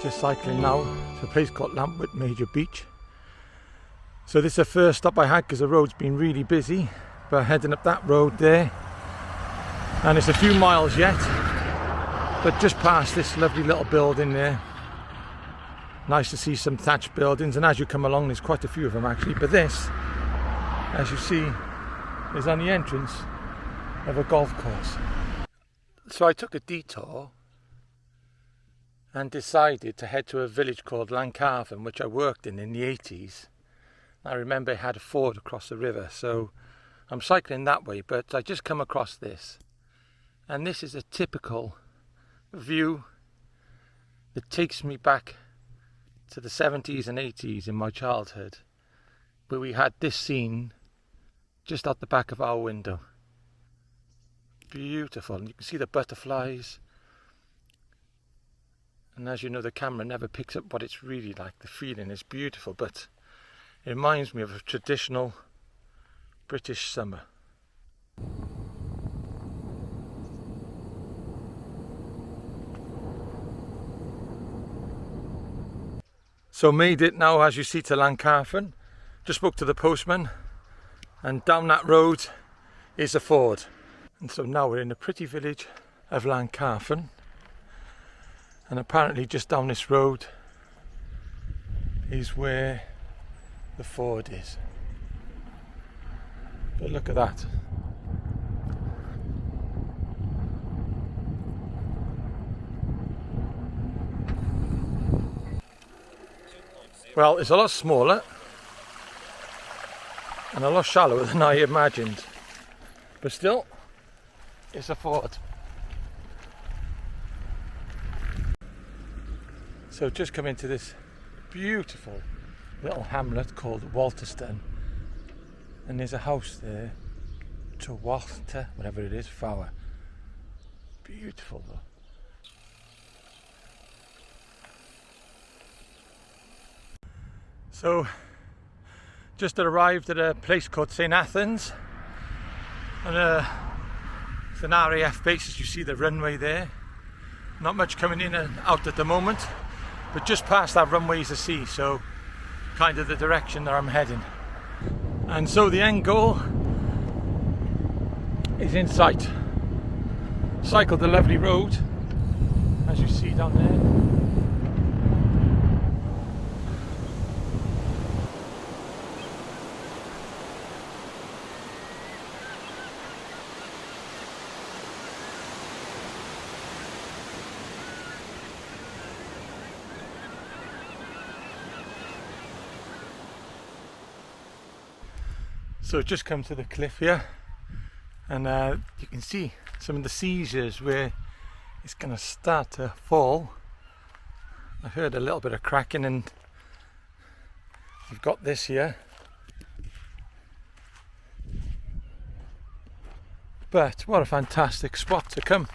Just cycling now to a place called Lampwood Major Beach. So this is the first stop I had because the road's been really busy, but heading up that road there, and it's a few miles yet, but just past this lovely little building there. Nice to see some thatched buildings, and as you come along there's quite a few of them actually, but this, as you see, is on the entrance of a golf course. So I took a detour and decided to head to a village called Lancarvan, which I worked in the 80s. I remember it had a ford across the river, so I'm cycling that way, but I just come across this, and this is a typical view that takes me back to the 70s and 80s in my childhood, where we had this scene just out the back of our window. Beautiful, and you can see the butterflies, and as you know, the camera never picks up what it's really like. The feeling is beautiful, but it reminds me of a traditional British summer. So made it now, as you see, to Lancarvan. Just spoke to the postman, and down that road is a ford. And so now we're in the pretty village of Lancarvan, and apparently just down this road is where the ford is. But look at that. Well, it's a lot smaller and a lot shallower than I imagined, but still, it's a ford. So just come into this beautiful little hamlet called Walterston, and there's a house there, to Walter, whatever it is, Fowler. Beautiful though. So just arrived at a place called St. Athens, and it's an RAF base, as you see the runway there. Not much coming in and out at the moment, but just past that runway is the sea, so kind of the direction that I'm heading. And so the end goal is in sight. Cycled the lovely road, as you see down there. So just come to the cliff here, and you can see some of the seizures where it's going to start to fall. I heard a little bit of cracking, and you've got this here. But what a fantastic spot to come.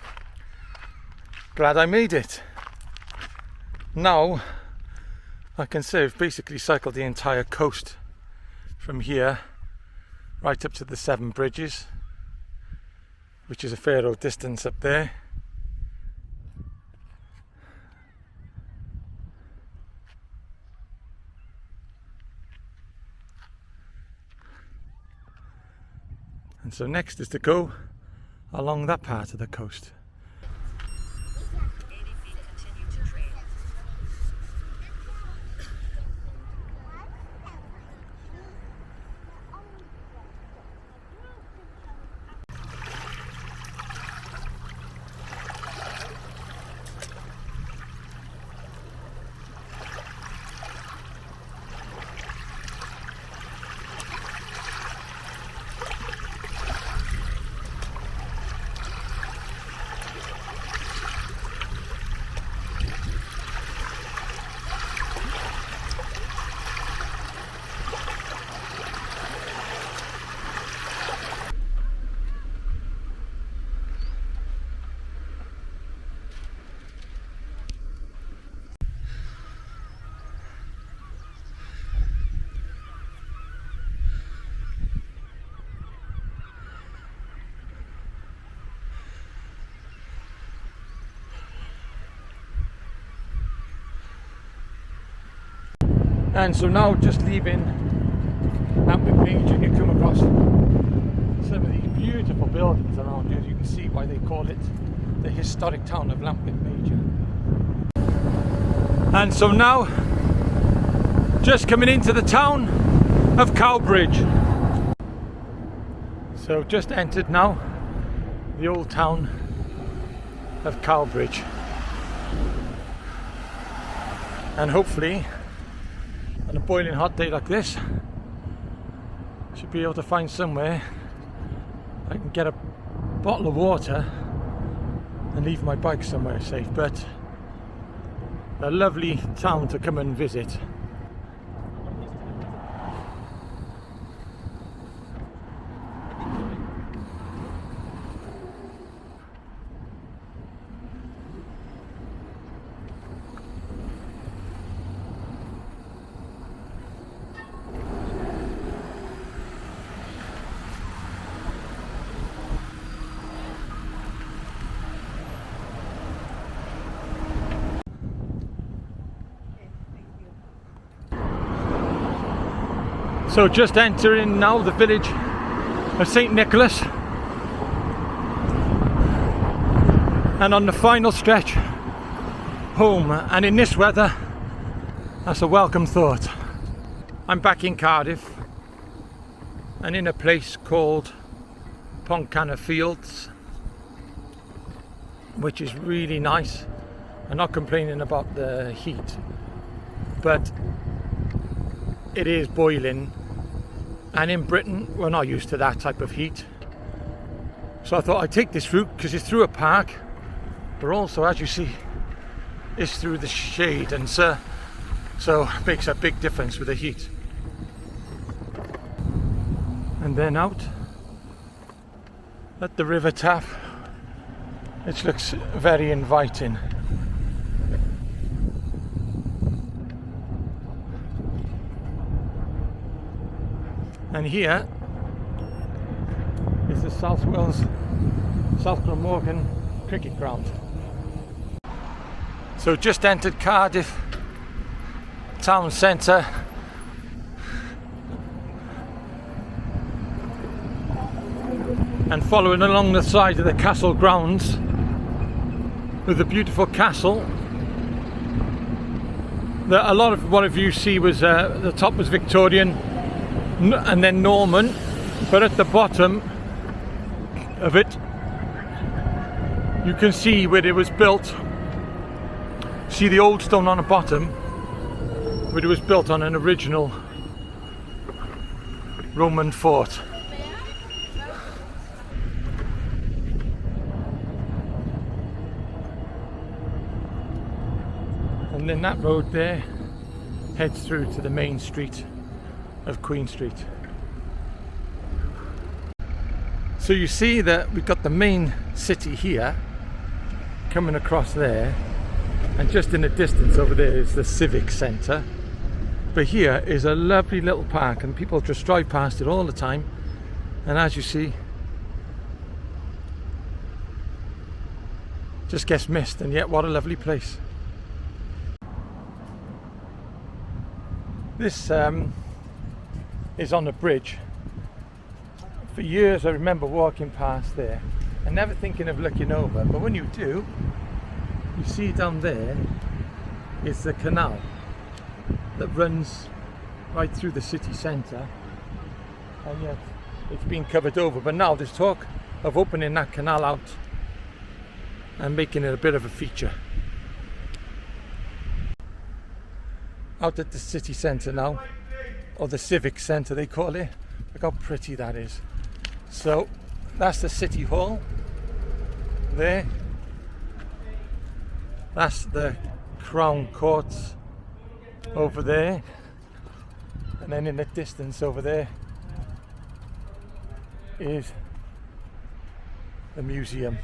Glad I made it. Now I can say I've basically cycled the entire coast from here right up to the 7 Bridges, which is a fair old distance up there. And so next is to go along that part of the coast. And so now just leaving Lamp Major, and you come across some of these beautiful buildings around you. You can see why they call it the historic town of Lamp Major. And so now just coming into the town of Cowbridge. So just entered now the old town of Cowbridge, and hopefully on a boiling hot day like this should be able to find somewhere I can get a bottle of water and leave my bike somewhere safe. But a lovely town to come and visit. So just entering now the village of St. Nicholas, and on the final stretch home, and in this weather that's a welcome thought. I'm back in Cardiff and in a place called Pontcanna Fields, which is really nice. I'm not complaining about the heat, but it is boiling. And in Britain, we're not used to that type of heat. So I thought I'd take this route because it's through a park, but also, as you see, it's through the shade, and so it makes a big difference with the heat. And then out at the River Taff, it looks very inviting. And here is the S.Wales South Glamorgan cricket ground. So just entered Cardiff town centre, and following along the side of the castle grounds with the beautiful castle that a lot of what you see was the top was Victorian and then Norman, but at the bottom of it you can see where it was built. See the old stone on the bottom where it was built on an original Roman fort. And then that road there heads through to the main street of Queen Street. So you see that we've got the main city here coming across there, and just in the distance over there is the Civic Centre. But here is a lovely little park, and people just drive past it all the time, and as you see, just gets missed, and yet what a lovely place. This is on a bridge. For years I remember walking past there and never thinking of looking over, but when you do, you see down there is the canal that runs right through the city centre, and yet it's been covered over. But now there's talk of opening that canal out and making it a bit of a feature. Out at the city centre now, or the Civic Centre they call it. Look how pretty that is. So that's the City Hall there. That's the Crown Courts over there, and then in the distance over there is the museum.